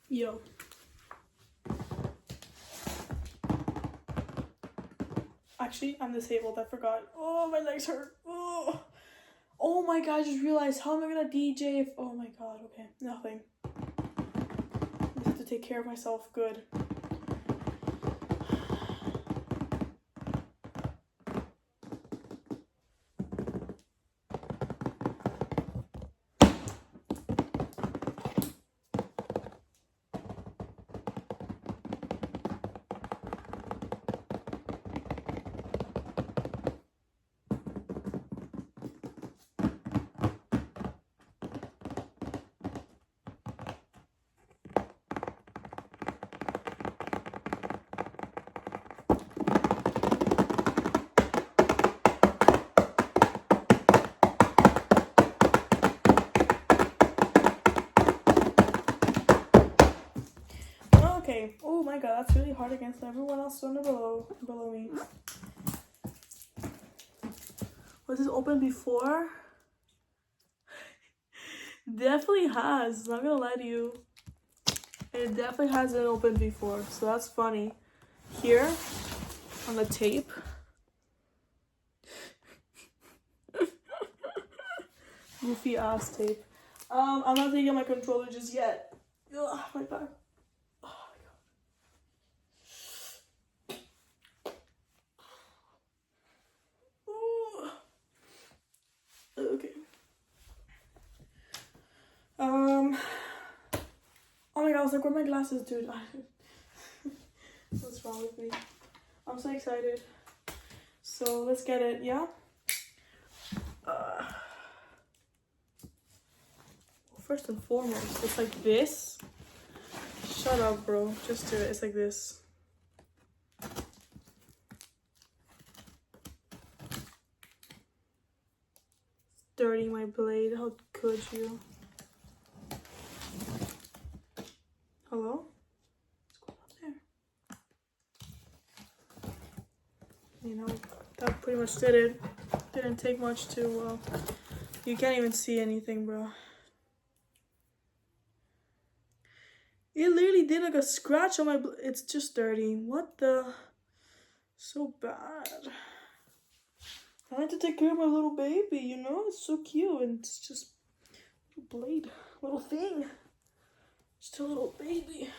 Yo. Actually, I'm disabled. I forgot. Oh, my legs hurt. Oh my god, I just realized. How am I gonna DJ if... Oh my god, okay. Nothing. I just have to take care of myself. Good. Okay. Oh my god, that's really hard against everyone else on the below me. Was this open before? Definitely has. Not gonna lie to you. It definitely hasn't opened before, so that's funny. Here, on the tape. Goofy ass tape. I'm not taking my controller just yet. Ugh, my back. Okay. Oh my god, I was like, where are my glasses, dude? What's wrong with me? I'm so excited. So let's get it, yeah? First and foremost, it's like this. Shut up, bro. Just do it. It's like this. Dirty my blade. How could you? Hello? What's going on there? You know, that pretty much did it. Didn't take much to, you can't even see anything, bro. It literally did like a scratch on my it's just dirty. What the? So bad. I like to take care of my little baby, you know? It's so cute, and it's just a little blade, little thing. Just a little baby.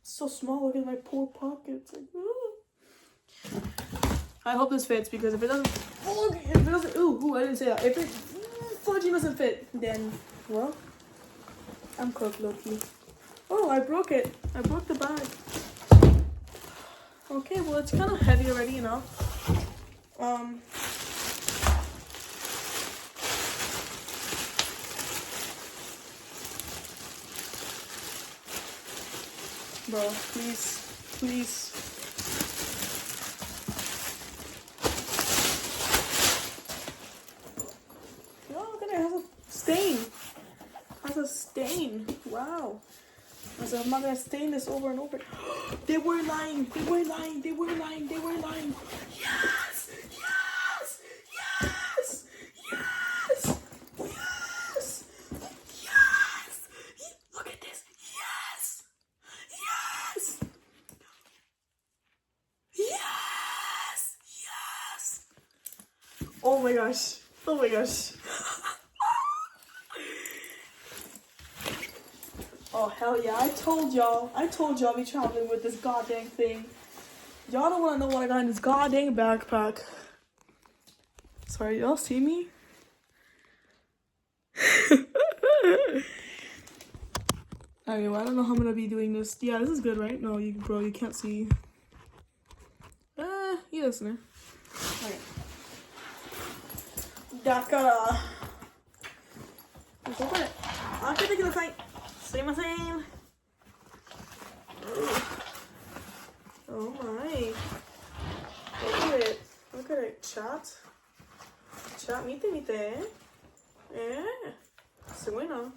It's so small. Look at my poor pockets. Like, I hope this fits, because if it doesn't, ooh, I didn't say that. If it fudgy doesn't fit, then, well, I'm cooked, low-key. Oh, I broke it. I broke the bag. Okay, well, it's kind of heavy already, you know. Bro, please. Oh, look at it. It has a stain. Wow. I was like, I'm not gonna stain this over and over. They were lying. Yes. Look at this. Yes. Oh my gosh. Oh, hell yeah. I told y'all I'll be traveling with this goddamn thing. Y'all don't want to know what I got in this goddamn backpack. Sorry, y'all see me? Anyway, I don't know how I'm going to be doing this. Yeah, this is good, right? No, you can't see. You listener. Okay. だから、ここで開けてください。すいません。Oh my. Look at it. Chat, 見てみて。すごいな。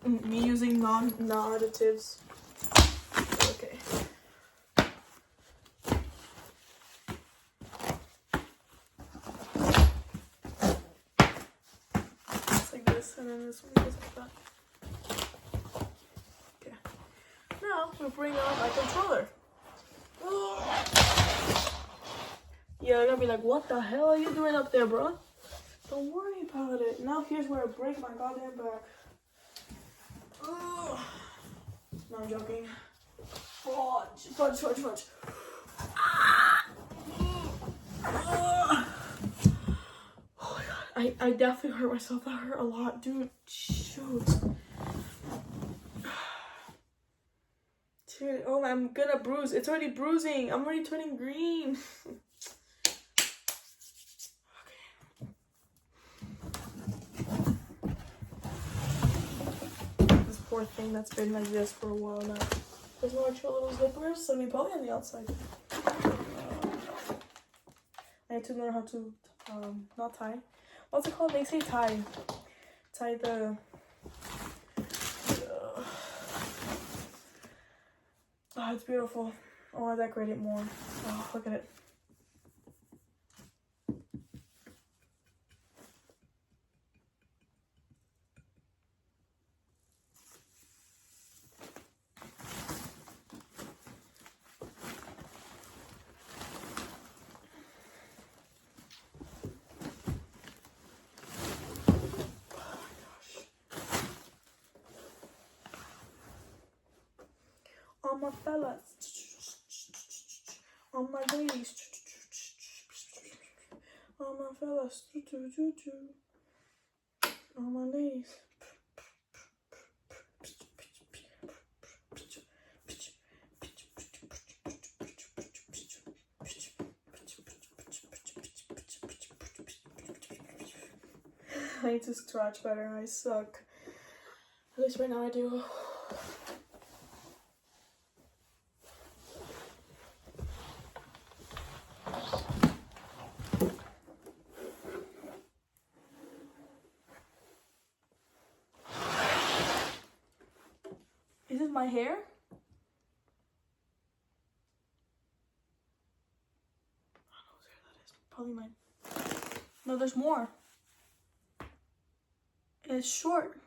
Me using non-additives. Okay. It's like this, and then this one goes like that. Now we bring on my controller. Yeah, they're gonna be like, what the hell are you doing up there, bro? Don't worry about it. Now here's where I break my goddamn back. No, I'm joking. Fudge. Oh my god, I definitely hurt myself. That hurt a lot, dude. Shoot. Dude, oh, I'm gonna bruise. It's already bruising. I'm already turning green. This poor thing that's been like this for a while now. There's no actual little zippers, so I mean probably on the outside. I need to learn how to not tie. What's it called? They say tie. Tie the oh, it's beautiful. I want to decorate it more. Oh, look at it. All my fellas, all my ladies, all my fellas, all my ladies. I need to scratch better. I suck. At least right now I do. Is this my hair? I don't know whose hair that is. Probably mine. No, there's more. It's short.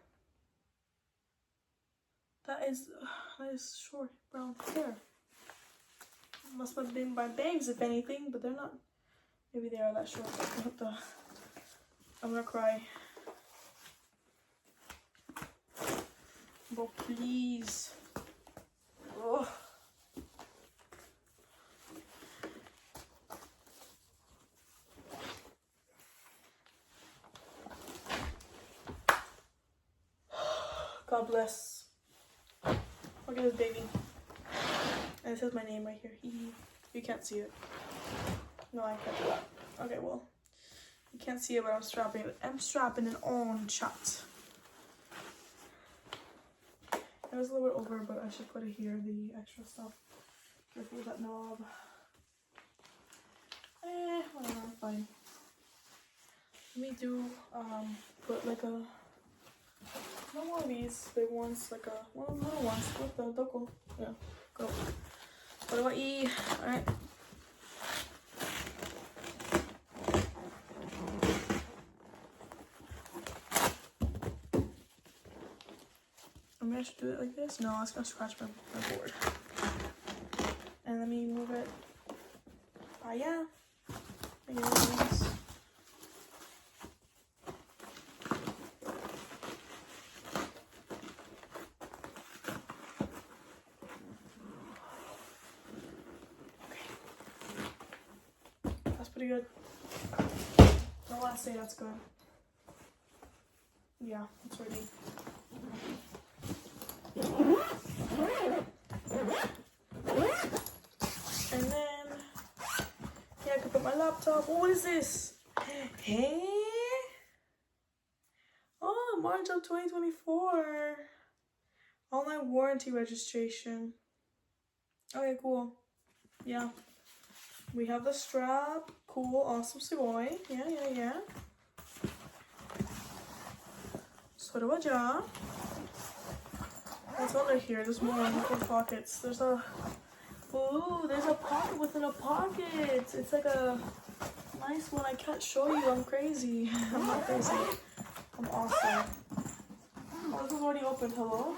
That is short brown hair. Must have been my bangs, if anything, but they're not. Maybe they are that short. What the? I'm gonna cry. But please. Ugh. God bless. Look at this baby. And it says my name right here. You can't see it. No, I can't do that. Okay, well. You can't see it, but I'm strapping it on, chat. It was a little bit over, but I should put it here, the extra stuff. Careful with that knob. Whatever, fine. Let me do, put like a, not one of these big ones, like one of the little ones. What the, doko? Yeah, go. What do I eat? Alright. Maybe I should do it like this. No, it's gonna scratch my board. And let me move it. Yeah. Maybe this. Okay. That's pretty good. I want to say that's good. Yeah, it's ready. And then, yeah, I can put my laptop. Oh, what is this? Hey? Oh, March of 2024. Online warranty registration. Okay, cool. Yeah. We have the strap. Cool, awesome, sugoi. Yeah. So do a job. What's under here? There's more little pockets. There's a pocket within a pocket. It's like a nice one. I can't show you. I'm crazy. I'm not crazy. I'm awesome. Oh, this is already open. Hello?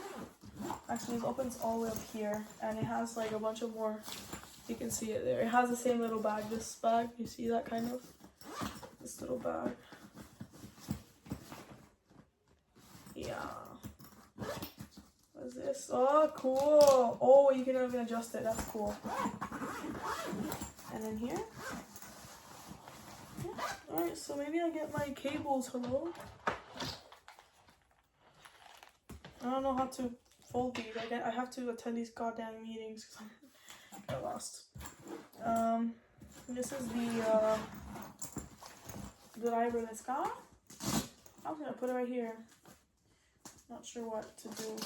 Actually, this opens all the way up here, and it has like a bunch of more. You can see it there. It has the same little bag. This bag, you see that kind of? This little bag. Yeah. What is this? Oh, cool. Oh, you can even adjust it. That's cool. And then here. Yeah. Alright, so maybe I get my cables. Hello? I don't know how to fold these. I have to attend these goddamn meetings because I got lost. This is the driver this car. I'm gonna put it right here. Not sure what to do.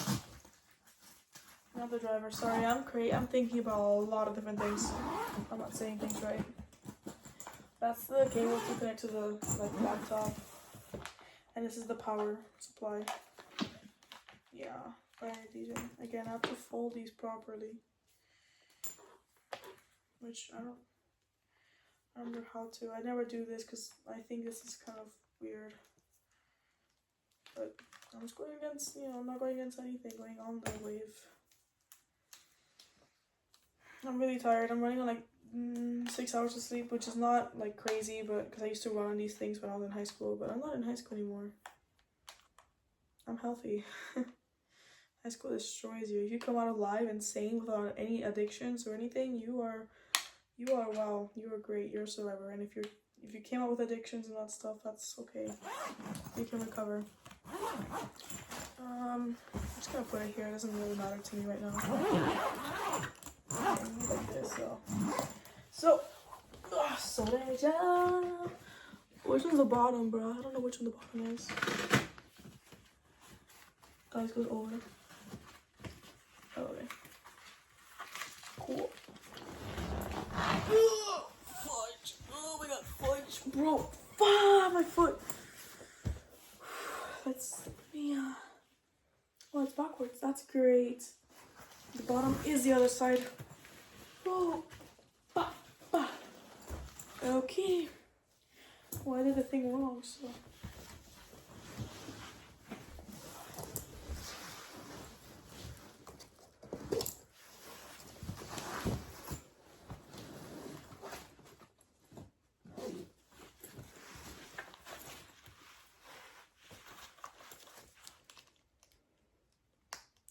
Not the driver. Sorry, I'm thinking about a lot of different things. I'm not saying things right. That's the cable to connect to the laptop, and this is the power supply. Yeah, alright, DJ. Again, I have to fold these properly, which I don't remember how to. I never do this because I think this is kind of weird. But I'm just going against, I'm not going against anything, going on the wave. I'm really tired. I'm running on like 6 hours of sleep, which is not like crazy, but because I used to run on these things when I was in high school, but I'm not in high school anymore. I'm healthy. High school destroys you. If you come out alive and sane without any addictions or anything, you are wow, you are great. You're a survivor. And if you came out with addictions and that stuff, that's okay. You can recover. I'm just gonna put it here. It doesn't really matter to me right now. Like this, so which one's the bottom, bro? I don't know which one the bottom is. Oh, this goes over. Oh, okay. Cool. Fudge. Oh my god, fudge. Bro, my foot. Let's, yeah. Oh, it's backwards. That's great. The bottom is the other side. Oh, okay. Well, I did the thing wrong, so.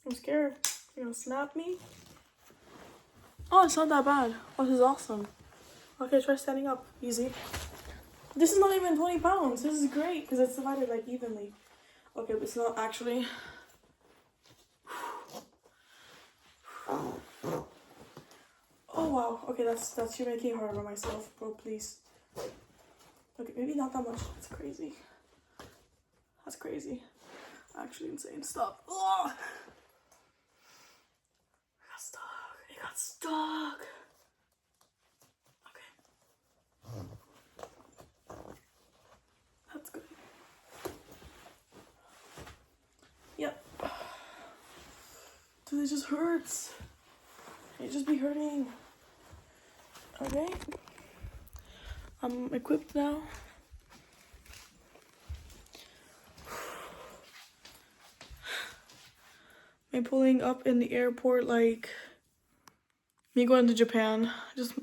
I'm scared. You're gonna snap me? Oh, it's not that bad. Oh, this is awesome. Okay, try standing up. Easy. This is not even 20 pounds. This is great because it's divided like evenly. Okay, but it's not actually. Oh wow. Okay, that's you making it hard on myself, bro. Please. Okay, maybe not that much. That's crazy. That's crazy. Actually insane. Stop. Oh! It got stuck. Okay. That's good. Yep. Dude, it just hurts. It just be hurting. Okay. I'm equipped now. Me pulling up in the airport like me going to Japan.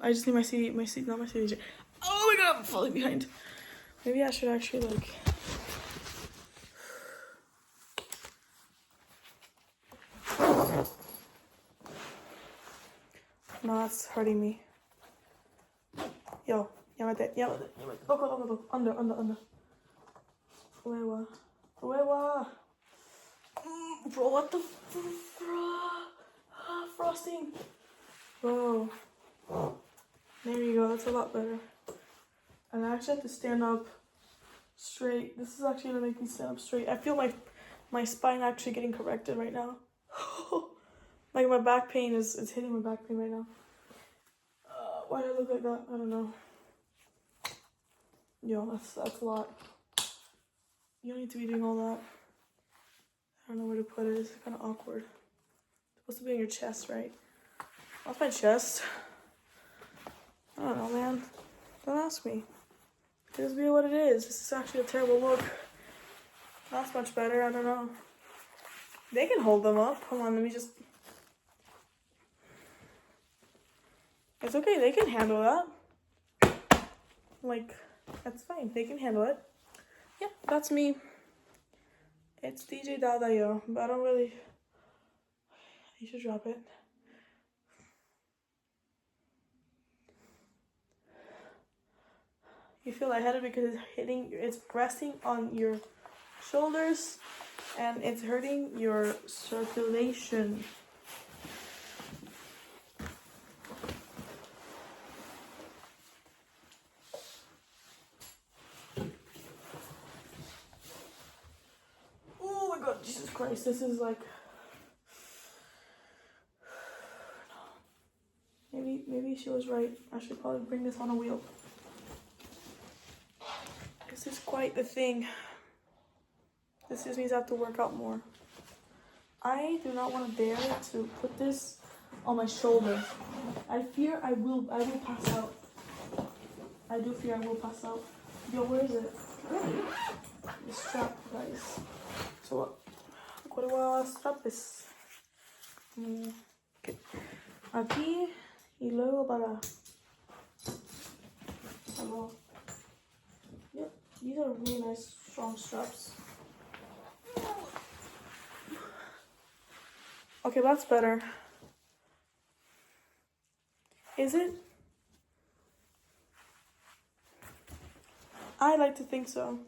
I just need my CD, not my CD. Oh my god, I'm falling behind. Maybe I should actually like. No, that's hurting me. Yo, yamete. Doko. Under. Uewa. Bro, what the frosting. Bro. There you go, that's a lot better. And I actually have to stand up straight. This is actually gonna make me stand up straight. I feel my spine actually getting corrected right now. Like my back pain is hitting my back pain right now. Why do I look like that? I don't know. Yo, that's a lot. You don't need to be doing all that. I don't know where to put it. It's kind of awkward. It's supposed to be in your chest, right? That's my chest. I don't know, man. Don't ask me. It just be what it is. This is actually a terrible look. That's much better. I don't know. They can hold them up. Come on, let me just... It's okay, they can handle that. Like, that's fine. They can handle it. Yeah, that's me. It's DJ Dadayo, but I don't really... You should drop it. You feel lightheaded because it's resting on your shoulders and it's hurting your circulation. Oh my God, Jesus Christ, this is like... Maybe she was right. I should probably bring this on a wheel. This is quite the thing. This just means I have to work out more. I do not want to dare to put this on my shoulder. I fear I will pass out. I do fear I will pass out. Yo, where is it? The strap, guys. So what do I strap this? Okay. Aquí y luego para. Yep, these are really nice, strong straps. Okay, that's better. Is it? I like to think so.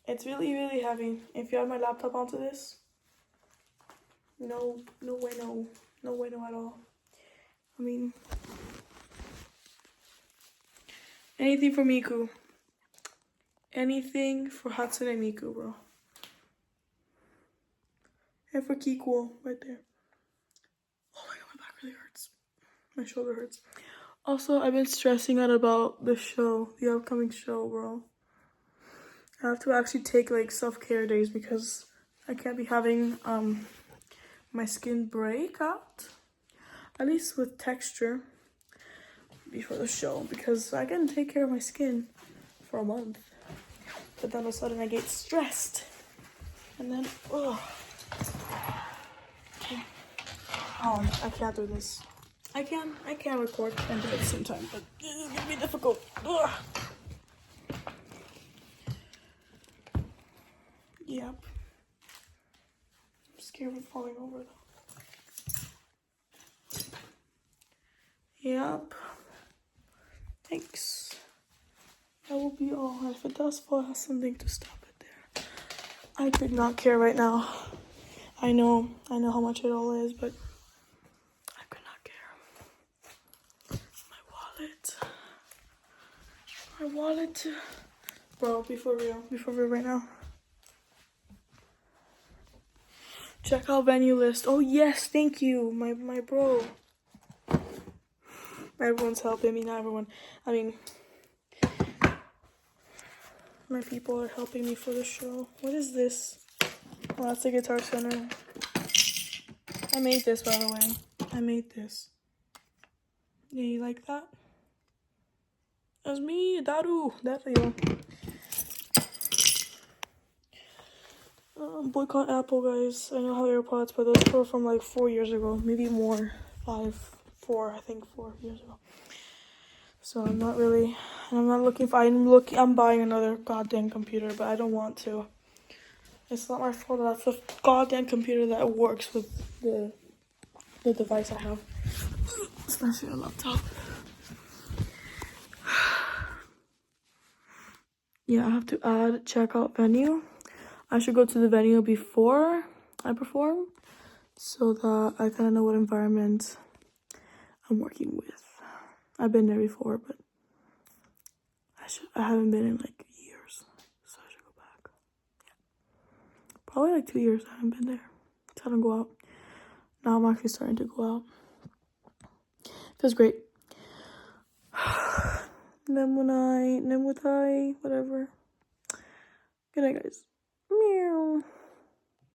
It's really, really heavy. If you have my laptop onto this, no way, no. No way, no at all. I mean, anything for Miku. Anything for Hatsune Miku, bro. And for Kikuo, right there. Oh my God, my back really hurts. My shoulder hurts. Also, I've been stressing out about the show, the upcoming show, bro. I have to actually take like self-care days because I can't be having my skin break out, at least with texture, before the show, because I can take care of my skin for a month, but then all of a sudden I get stressed, and then oh, I can't do this. I can record and do it at the same time, but it's gonna be difficult. Ugh. Yep. I'm scared of falling over though. Yep. Thanks. That will be all. If it does fall, I have something to stop it there. I could not care right now. I know how much it all is, but I could not care. My wallet. Bro, before real right now. Check out venue list. Oh yes, thank you, my bro. Everyone's helping me, not everyone. I mean, my people are helping me for the show. What is this? Oh, that's the Guitar Center. I made this, by the way. I made this. Yeah, you like that? That's me, Daru. Boycott Apple, guys. I know how AirPods, but those were from like 4 years ago, maybe more. 4 years ago. So I'm not looking for. I'm buying another goddamn computer, but I don't want to. It's not my fault. That's a goddamn computer that works with the device I have, especially a laptop. Yeah, I have to add checkout venue. I should go to the venue before I perform, so that I kind of know what environment I'm working with. I've been there before, but I haven't been in like years, so I should go back. Yeah. Probably like 2 years I haven't been there. So I don't go out. Now I'm actually starting to go out. Feels great. Nemutai, whatever. Good night, guys. Meow.